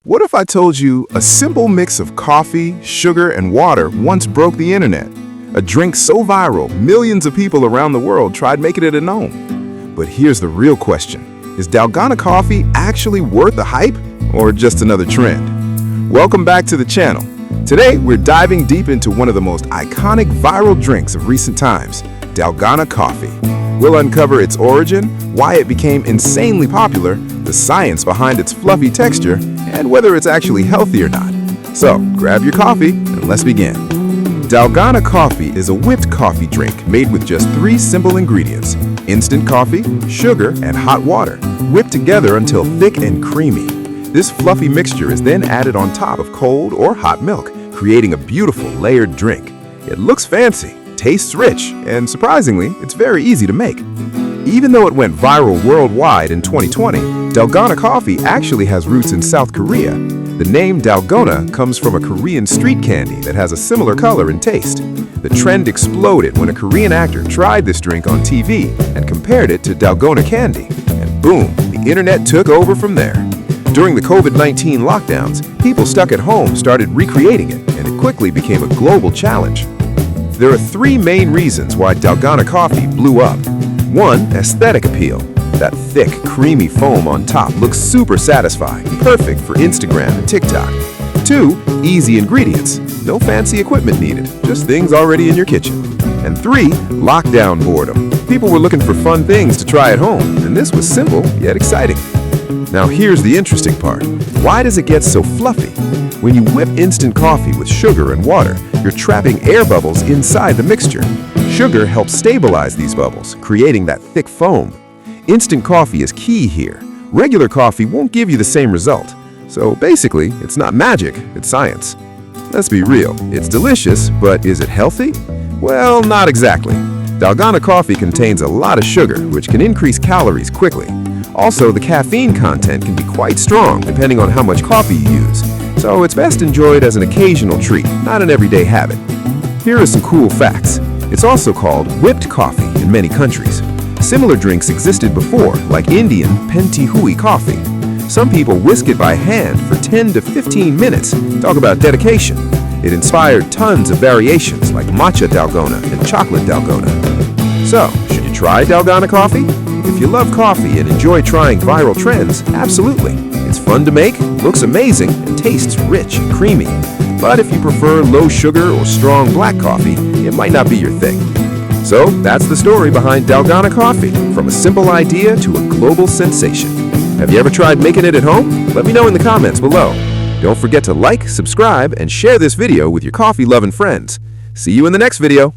What if I told you a simple mix of coffee, sugar, and water once broke the internet? A drink so viral, millions of people around the world tried making it a known. But here's the real question. Is Dalgona Coffee actually worth the hype, or just another trend? Welcome back to the channel. Today, we're diving deep into one of the most iconic viral drinks of recent times, Dalgona Coffee. We'll uncover its origin, why it became insanely popular, the science behind its fluffy texture, and whether it's actually healthy or not. So, grab your coffee and let's begin. Dalgona Coffee is a whipped coffee drink made with just 3 simple ingredients: instant coffee, sugar, and hot water, whipped together until thick and creamy. This fluffy mixture is then added on top of cold or hot milk, creating a beautiful layered drink. It looks fancy, tastes rich, and surprisingly, it's very easy to make. Even though it went viral worldwide in 2020, Dalgona Coffee actually has roots in South Korea. The name Dalgona comes from a Korean street candy that has a similar color and taste. The trend exploded when a Korean actor tried this drink on TV and compared it to Dalgona candy. And boom, the internet took over from there. During the COVID-19 lockdowns, people stuck at home started recreating it, and it quickly became a global challenge. There are 3 main reasons why Dalgona Coffee blew up. 1. Aesthetic appeal. That thick, creamy foam on top looks super satisfying, perfect for Instagram and TikTok. 2. Easy ingredients. No fancy equipment needed, just things already in your kitchen. And 3. Lockdown boredom. People were looking for fun things to try at home, and this was simple yet exciting. Now here's the interesting part. Why does it get so fluffy? When you whip instant coffee with sugar and water, you're trapping air bubbles inside the mixture. Sugar helps stabilize these bubbles, creating that thick foam. Instant coffee is key here. Regular coffee won't give you the same result. So basically, it's not magic, it's science. Let's be real, it's delicious, but is it healthy? Well, not exactly. Dalgona coffee contains a lot of sugar, which can increase calories quickly. Also, the caffeine content can be quite strong depending on how much coffee you use. So it's best enjoyed as an occasional treat, not an everyday habit. Here are some cool facts. It's also called whipped coffee in many countries. Similar drinks existed before, like Indian Penti Hui coffee. Some people whisk it by hand for 10 to 15 minutes. Talk about dedication. It inspired tons of variations like matcha Dalgona and chocolate Dalgona. So, should you try Dalgona coffee? If you love coffee and enjoy trying viral trends, absolutely. It's fun to make, looks amazing, and tastes rich and creamy. But if you prefer low sugar or strong black coffee, it might not be your thing. So that's the story behind Dalgona Coffee, from a simple idea to a global sensation. Have you ever tried making it at home? Let me know in the comments below. Don't forget to like, subscribe, and share this video with your coffee-loving friends. See you in the next video.